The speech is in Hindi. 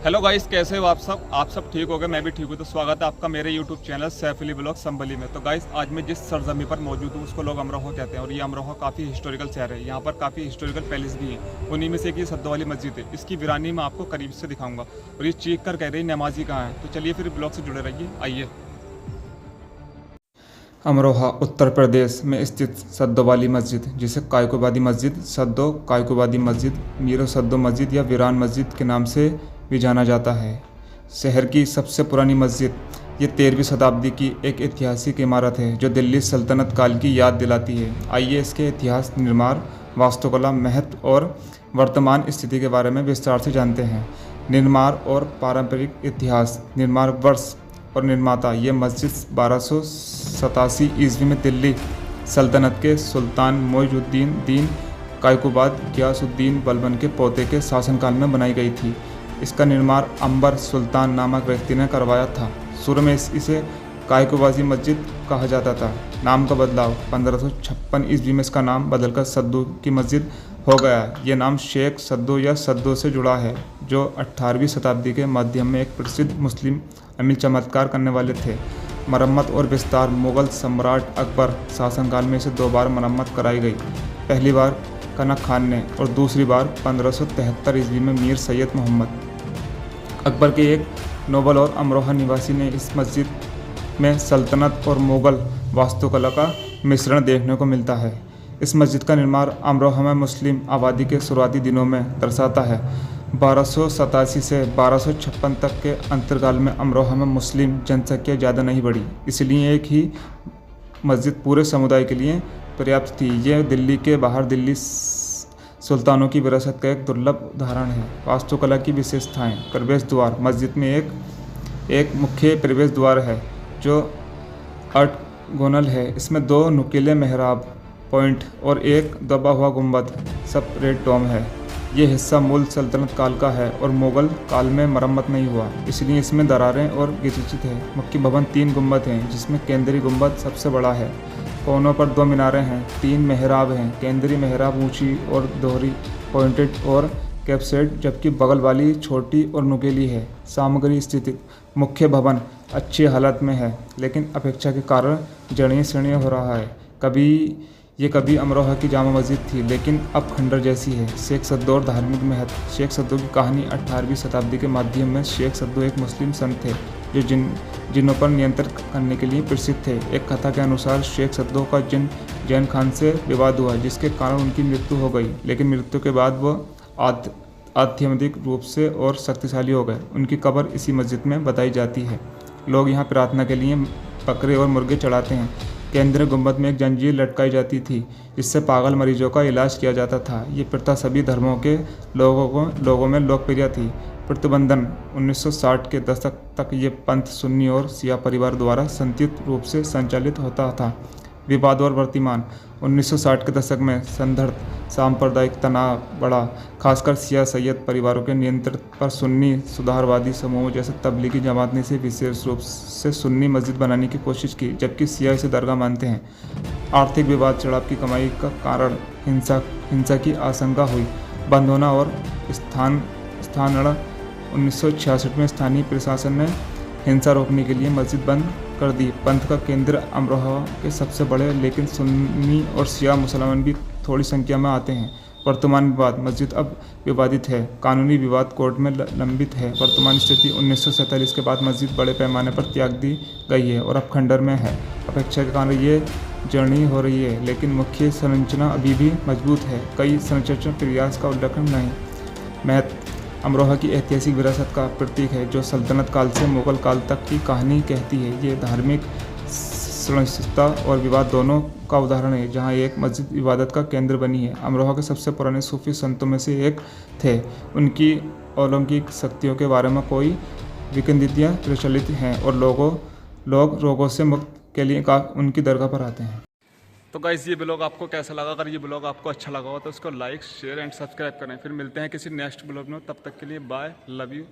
हेलो गाइस, कैसे हो आप सब ठीक हो गए? मैं भी ठीक हूँ। तो स्वागत है आपका मेरे YouTube channel Saif Ali blog Sambhali में। तो गाइस, आज मैं जिस सरजमी पर मौजूद हूँ उसको लोग अमरोहा कहते हैं और ये अमरोहा काफ़ी हिस्टोरिकल शहर है। यहाँ पर काफ़ी हिस्टोरिकल पैलेस भी हैं। उन्हीं में से एक ये सद्दो वाली मस्जिद है। इसकी वीरानी मैं आपको करीब से दिखाऊंगा और ये चीख कर कह रही नमाजी कहाँ है। तो चलिए फिर ब्लॉग से जुड़े रहिए, आइए। अमरोहा उत्तर प्रदेश में स्थित सद्दो वाली मस्जिद, जिसे कायकोबादी मस्जिद, सद्दो कायकोबादी मस्जिद, मीरो सद्दो मस्जिद या वीरान मस्जिद के नाम से भी जाना जाता है। शहर की सबसे पुरानी मस्जिद ये 13वीं शताब्दी की एक ऐतिहासिक इमारत है जो दिल्ली सल्तनत काल की याद दिलाती है। आइए इसके इतिहास, निर्माण, वास्तुकला, महत्व और वर्तमान स्थिति के बारे में विस्तार से जानते हैं। निर्माण और पारंपरिक इतिहास। निर्माण वर्ष और निर्माता। ये मस्जिद 1287 ईस्वी में दिल्ली सल्तनत के सुल्तान मोइजुद्दीन कायकोबाद गियासुद्दीन बलबन के पोते के शासनकाल में बनाई गई थी। इसका निर्माण अंबर सुल्तान नामक व्यक्ति ने करवाया था। शुरू में इसे कायकोबादी मस्जिद कहा जाता था। नाम का बदलाव 1556 ईस्वी में इसका नाम बदलकर सद्दो की मस्जिद हो गया। ये नाम शेख सद्दो या सद्दो से जुड़ा है, जो 18वीं शताब्दी के मध्य में एक प्रसिद्ध मुस्लिम अमीर चमत्कार करने वाले थे। मरम्मत और विस्तार। मुगल सम्राट अकबर शासनकाल में इसे 2 बार मरम्मत कराई गई। पहली बार कनक खान ने और दूसरी बार 1573 ईस्वी में मीर सैयद मोहम्मद। अकबर के एक नोबल और अमरोहा निवासी ने इस मस्जिद में सल्तनत और मुगल वास्तुकला का मिश्रण देखने को मिलता है। इस मस्जिद का निर्माण अमरोहा में मुस्लिम आबादी के शुरुआती दिनों में दर्शाता है। 1287 से 1256 तक के अंतरकाल में अमरोहा में मुस्लिम जनसंख्या ज़्यादा नहीं बढ़ी, इसलिए एक ही मस्जिद पूरे समुदाय के लिए पर्याप्त थी। यह दिल्ली के बाहर दिल्ली सुल्तानों की विरासत का एक दुर्लभ उदाहरण है। वास्तुकला की विशेषताएं। प्रवेश द्वार। मस्जिद में एक मुख्य प्रवेश द्वार है जो अट्टगोनल है। इसमें 2 नुकीले मेहराब पॉइंट और एक दबा हुआ गुंबद सेपरेट डोम है। ये हिस्सा मूल सल्तनत काल का है और मुगल काल में मरम्मत नहीं हुआ, इसलिए इसमें दरारें और गिरजित है। मुख्य भवन 3 गुंबद हैं, जिसमें केंद्रीय गुंबद सबसे बड़ा है। कोनों पर 2 मीनारें हैं। 3 मेहराब हैं। केंद्रीय मेहराब ऊंची और दोहरी पॉइंटेड और कैप्सेड, जबकि बगल वाली छोटी और नुकीली है। सामग्री स्थिति। मुख्य भवन अच्छी हालत में है, लेकिन अपेक्षा के कारण जड़ीय शीर्णीय हो रहा है। कभी अमरोहा की जामा मस्जिद थी, लेकिन अब खंडर जैसी है। शेख सद्दो और धार्मिक महत्व। शेख सद्दो की कहानी 18वीं शताब्दी के मध्य में शेख सद्दो एक मुस्लिम संत थे जो जिनों पर नियंत्रण करने के लिए प्रसिद्ध थे। एक कथा के अनुसार शेख सद्दो का जैन खान से विवाद हुआ, जिसके कारण उनकी मृत्यु हो गई, लेकिन मृत्यु के बाद वो आध्यात्मिक रूप से और शक्तिशाली हो गए। उनकी कब्र इसी मस्जिद में बताई जाती है। लोग यहाँ प्रार्थना के लिए बकरे और मुर्गे चढ़ाते हैं। केंद्रीय गुंबद में एक जंजीर लटकाई जाती थी, जिससे पागल मरीजों का इलाज किया जाता था। ये प्रथा सभी धर्मों के लोगों में लोकप्रिय थी। प्रतिबंधन। 1960 के दशक तक ये पंथ सुन्नी और शिया परिवार द्वारा संतुलित रूप से संचालित होता था। विवाद और वर्तमान। 1960 के दशक में संदर्भ सांप्रदायिक तनाव बढ़ा, खासकर शिया सैयद परिवारों के नियंत्रण पर। सुन्नी सुधारवादी समूह जैसे तबलीगी जमात ने इसे विशेष रूप से सुन्नी मस्जिद बनाने की कोशिश की, जबकि शिया इसे दरगाह मानते हैं। आर्थिक विवाद। शराब की कमाई का कारण हिंसा की आशंका हुई। बंद होना और स्थानांतरण। 1966 में स्थानीय प्रशासन ने हिंसा रोकने के लिए मस्जिद बंद कर दी। पंथ का केंद्र अमरोहा के सबसे बड़े, लेकिन सुन्नी और शिया मुसलमान भी थोड़ी संख्या में आते हैं। वर्तमान विवाद। मस्जिद अब विवादित है। कानूनी विवाद कोर्ट में लंबित है। वर्तमान स्थिति। 1947 के बाद मस्जिद बड़े पैमाने पर त्याग दी गई है और अब खंडर में है। अपेक्षा के कारण ये जीर्ण हो रही है, लेकिन मुख्य संरचना अभी भी मजबूत है। कई संरचना प्रयास का उल्लेखन नहीं। महत्व। अमरोहा की ऐतिहासिक विरासत का प्रतीक है, जो सल्तनत काल से मुगल काल तक की कहानी कहती है। ये धार्मिक सहिष्णुता और विवाद दोनों का उदाहरण है, जहाँ एक मस्जिद इबादत का केंद्र बनी है। अमरोहा के सबसे पुराने सूफी संतों में से एक थे। उनकी अलौकिक शक्तियों के बारे में कोई विकिंदितियाँ प्रचलित हैं और लोग रोगों से मुक्त के लिए उनकी दरगाह पर आते हैं। तो गाइस, ये ब्लॉग आपको कैसा लगा? अगर ये ब्लॉग आपको अच्छा लगा हो तो उसको लाइक, शेयर एंड सब्सक्राइब करें। फिर मिलते हैं किसी नेक्स्ट ब्लॉग में। तब तक के लिए बाय, लव यू।